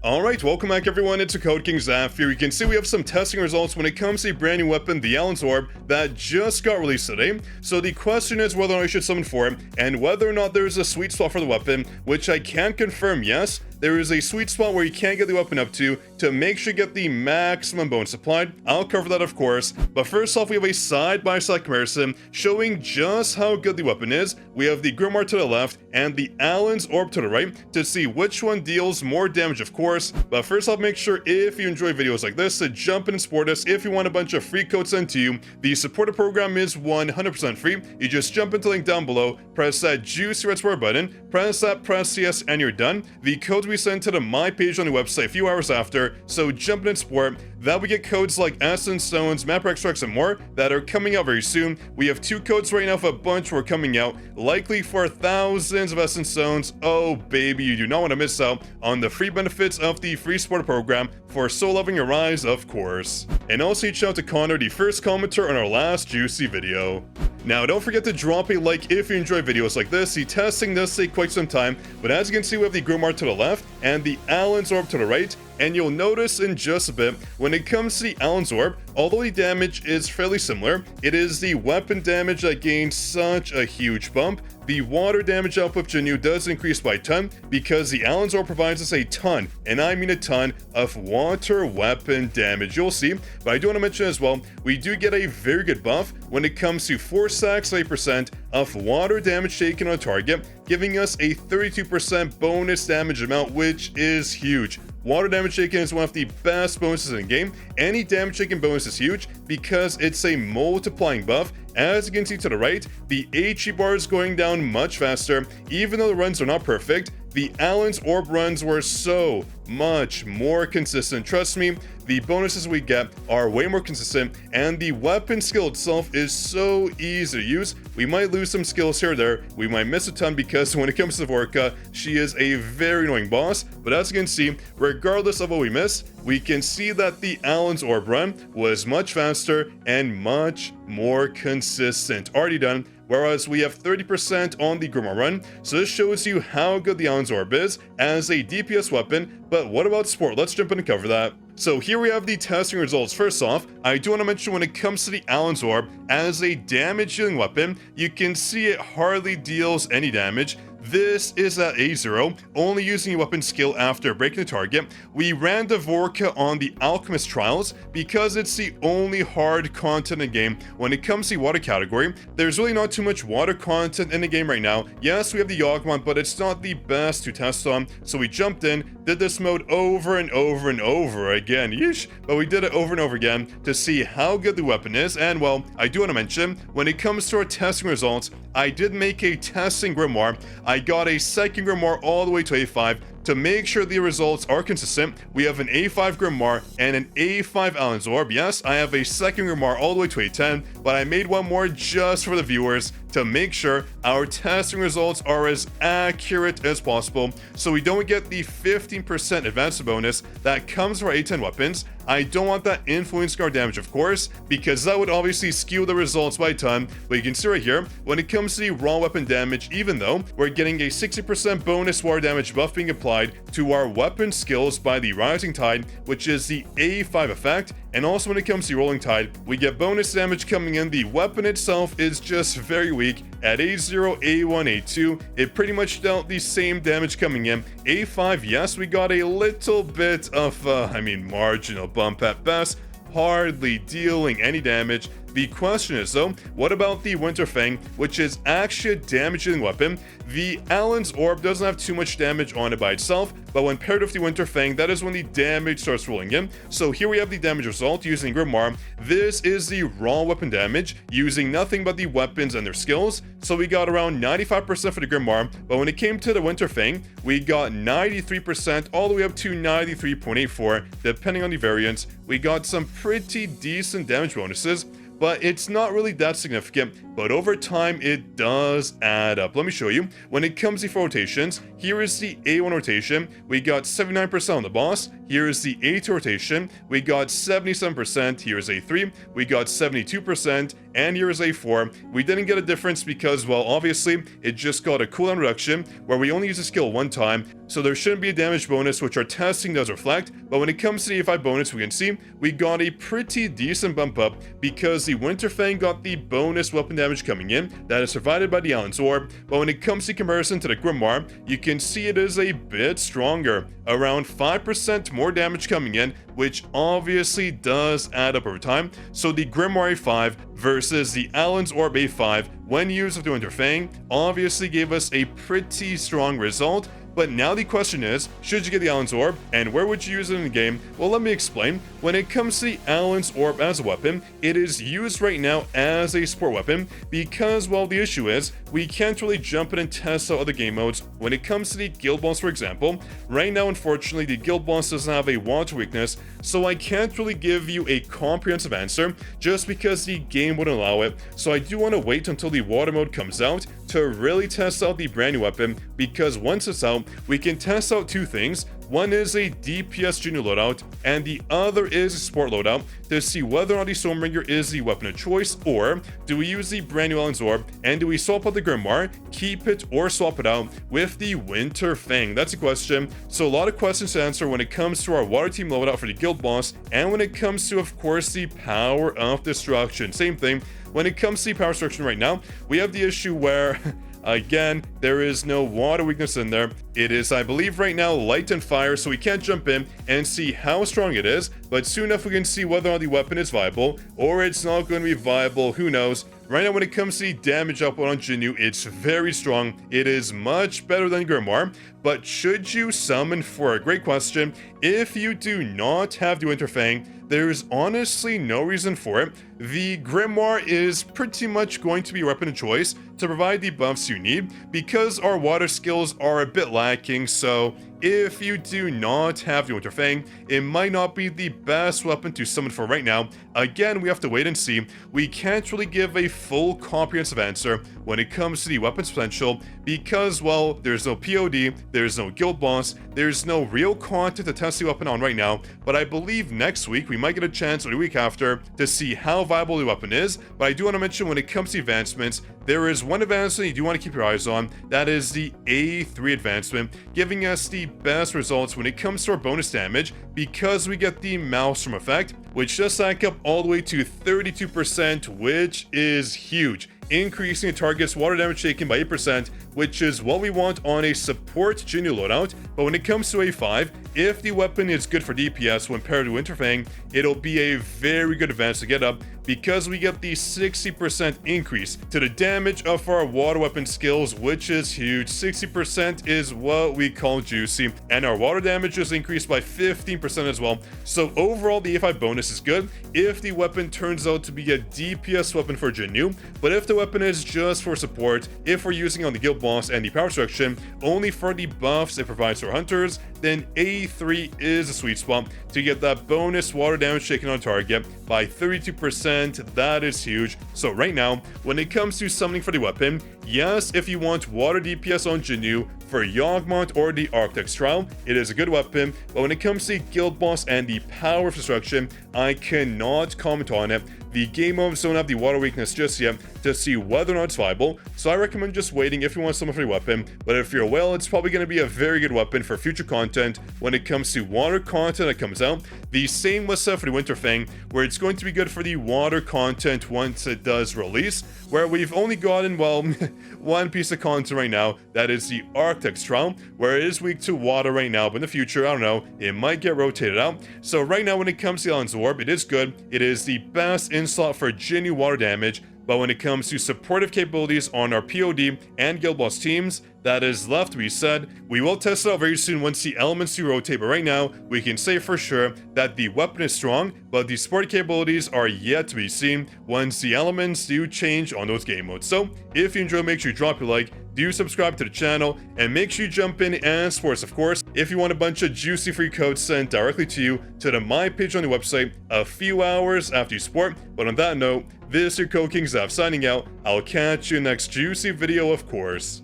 Alright, welcome back everyone, it's Code King Zaf here. You can see we have some testing results when it comes to a brand new weapon, the ALLON'S ORB, that just got released today. So the question is whether or not I should summon for it, and whether or not there is a sweet spot for the weapon, which I can confirm yes. There is a sweet spot where you can get the weapon up to make sure you get the maximum bonus applied. I'll cover that of course, but first off we have a side-by-side comparison showing just how good the weapon is. We have the Grimoire to the left and the ALLON'S ORB to the right to see which one deals more damage of course. But first off, make sure if you enjoy videos like this to jump in and support us. If you want a bunch of free codes sent to you, the supporter program is 100% free. You just jump into the link down below, press that juicy red support button, press yes, and you're done. The codes we send to the My page on the website a few hours after, so jump in and support. That we get codes like Essence Stones, Map Extracts, and more that are coming out very soon. We have 2 codes right now for a bunch were coming out, likely for thousands of Essence Stones. Oh baby, you do not want to miss out on the free benefits of the free supporter program for Soul Loving Your Rise, of course. And also shout out to Connor, the first commenter on our last juicy video. Now, don't forget to drop a like if you enjoy videos like this. The testing does take quite some time, but as you can see, we have the Grimoire to the left and the ALLON'S ORB to the right. And you'll notice in just a bit, when it comes to the ALLON'S ORB, although the damage is fairly similar, it is the weapon damage that gains such a huge bump. The water damage output of jinwoo does increase by a ton because the ALLON'S ORB provides us a ton, and I mean a ton, of water weapon damage. You'll see, but I do want to mention as well, we do get a very good buff when it comes to 4 stacks 8% of water damage taken on target, giving us a 32% bonus damage amount, which is huge. Water damage taken is one of the best bonuses in the game. Any damage taken bonus is huge because it's a multiplying buff. As you can see to the right, the HE bar is going down much faster. Even though the runs are not perfect, the ALLON'S ORB runs were so much more consistent. Trust me, the bonuses we get are way more consistent, and the weapon skill itself is so easy to use. We might lose some skills here or there, we might miss a ton because when it comes to Vorka, she is a very annoying boss, but as you can see, regardless of what we miss, we can see that the ALLON'S ORB run was much faster and much more consistent. Already done. Whereas we have 30% on the Grimoire run, so this shows you how good the ALLON'S ORB is as a DPS weapon. But what about support? Let's jump in and cover that. So here we have the testing results. First off, I do want to mention when it comes to the ALLON'S ORB, as a damage dealing weapon, you can see it hardly deals any damage. This is at A0, only using a weapon skill after breaking the target. We ran the Vorka on the Alchemist Trials because it's the only hard content in the game. When it comes to the water category, there's really not too much water content in the game right now. Yes, we have the Yawgmoth, but it's not the best to test on, so we jumped in, did this mode over and over and over again, yeesh, but we did it over and over again to see how good the weapon is. And well, I do want to mention, when it comes to our testing results, I did make a testing Grimoire. I got a second Grimoire all the way to A5 to make sure the results are consistent. We have an A5 Grimoire and an A5 ALLON'S ORB. Yes, I have a second Grimoire all the way to A10, but I made one more just for the viewers to make sure our testing results are as accurate as possible, so we don't get the 15% advanced bonus that comes for A10 weapons. I don't want that influencing our damage, of course, because that would obviously skew the results by a ton. But you can see right here, when it comes to the raw weapon damage, even though we're getting a 60% bonus water damage buff being applied to our weapon skills by the Rising Tide, which is the A5 effect, and also when it comes to Rolling Tide, we get bonus damage coming in. The weapon itself is just very weak. At A0, A1, A2, it pretty much dealt the same damage coming in. A5, yes, we got a little bit of, marginal bump at best, hardly dealing any damage. The question is though, what about the Winter Fang, which is actually a damage-dealing weapon? The ALLON'S ORB doesn't have too much damage on it by itself, but when paired with the Winter Fang, that is when the damage starts rolling in. So here we have the damage result using Grimoire. This is the raw weapon damage, using nothing but the weapons and their skills. So we got around 95% for the Grimoire, but when it came to the Winter Fang, we got 93% all the way up to 93.84, depending on the variant. We got some pretty decent damage bonuses, but it's not really that significant, but over time it does add up. Let me show you. When it comes to rotations, here is the A1 rotation, we got 79% on the boss. Here is the A2 rotation, we got 77%. Here's A3, we got 72%, and here is a 4. We didn't get a difference because, well, obviously, it just got a cooldown reduction where we only use the skill one time, so there shouldn't be a damage bonus, which our testing does reflect. But when it comes to the A5 bonus, we can see we got a pretty decent bump up because the Winter Fang got the bonus weapon damage coming in that is provided by the Allon'S Orb. But when it comes to comparison to the Grimoire, you can see it is a bit stronger, around 5% more damage coming in, which obviously does add up over time. So the Grimoire A5 versus the Allon'S Orb A5, when used with the Winter Fang, obviously gave us a pretty strong result. But now the question is, should you get the Allon'S Orb, and where would you use it in the game? Well, let me explain. When it comes to the Allon'S Orb as a weapon, it is used right now as a support weapon because, well, the issue is, we can't really jump in and test out other game modes. When it comes to the Guild Boss, for example, right now, unfortunately, the Guild Boss doesn't have a water weakness, so I can't really give you a comprehensive answer just because the game wouldn't allow it. So I do want to wait until the water mode comes out to really test out the brand new weapon, because once it's out, we can test out two things. One is a DPS junior loadout, and the other is a support loadout to see whether or not the Stormbringer is the weapon of choice, or do we use the brand new Allon'S Orb, and do we swap out the Grimoire, keep it, or swap it out with the Winter Fang? That's a question. So a lot of questions to answer when it comes to our water team loadout for the Guild Boss, and when it comes to, of course, the Power of Destruction. Same thing. When it comes to the Power Destruction right now, we have the issue where again, there is no water weakness in there. It is, I believe, right now light and fire, so we can't jump in and see how strong it is, but soon enough we can see whether or not the weapon is viable, or it's not going to be viable, who knows. Right now, when it comes to the damage output on Jinwoo, it's very strong. It is much better than Grimoire, but should you summon for a great question? If you do not have the Winter Fang, there's honestly no reason for it. The Grimoire is pretty much going to be your weapon of choice to provide the buffs you need because our water skills are a bit lacking, so if you do not have the Winter Fang, it might not be the best weapon to summon for right now. Again, we have to wait and see. We can't really give a full comprehensive answer when it comes to the weapon's potential because, well, there's no POD, there's no Guild Boss, there's no real content to test the weapon on right now, but I believe next week we might get a chance, or the week after, to see how viable the weapon is. But I do want to mention, when it comes to advancements, there is one advancement you do want to keep your eyes on. That is the A3 advancement, giving us the best results when it comes to our bonus damage because we get the Maelstrom effect, which does stack up all the way to 32%, which is huge, increasing the target's water damage taken by 8%, which is what we want on a support junior loadout. But when it comes to A5, if the weapon is good for DPS when paired with Winter Fang, it'll be a very good advance to get up because we get the 60% increase to the damage of our water weapon skills, which is huge. 60% is what we call juicy, and our water damage is increased by 15% as well. So overall, the A5 bonus is good if the weapon turns out to be a DPS weapon for Jinwoo, but if the weapon is just for support, if we're using on the Guild Boss and the Power Destruction only for the buffs it provides to our hunters, then A3 is a sweet spot to get that bonus water damage taken on target by 32%. That is huge. So right now, when it comes to summoning for the weapon, yes, if you want water DPS on Jinwoo for Yawgmoth or the Architect's Trial, it is a good weapon, but when it comes to Guild Boss and the Power of Destruction, I cannot comment on it. The game modes don't have the water weakness just yet to see whether or not it's viable, so I recommend just waiting if you want someone for your weapon. But if you're a whale, it's probably going to be a very good weapon for future content when it comes to water content that comes out. The same was said for the Winter Fang, where it's going to be good for the water content once it does release, where we've only gotten, well, one piece of content right now, that is the Architect's Trial, where it is weak to water right now, but in the future, I don't know, it might get rotated out. So right now, when it comes to Allon'S Orb, it is good. It is the best in-slot for Jinwoo water damage, but when it comes to supportive capabilities on our POD and Guild Boss teams, that is left to be said. We will test it out very soon once the elements do rotate, but right now, we can say for sure that the weapon is strong, but the support capabilities are yet to be seen once the elements do change on those game modes. So, if you enjoy, make sure you drop your like, do subscribe to the channel, and make sure you jump in and support us, of course, if you want a bunch of juicy free codes sent directly to you to the My page on the website a few hours after you support. But on that note, this is your Code King Zaf signing out. I'll catch you next juicy video, of course.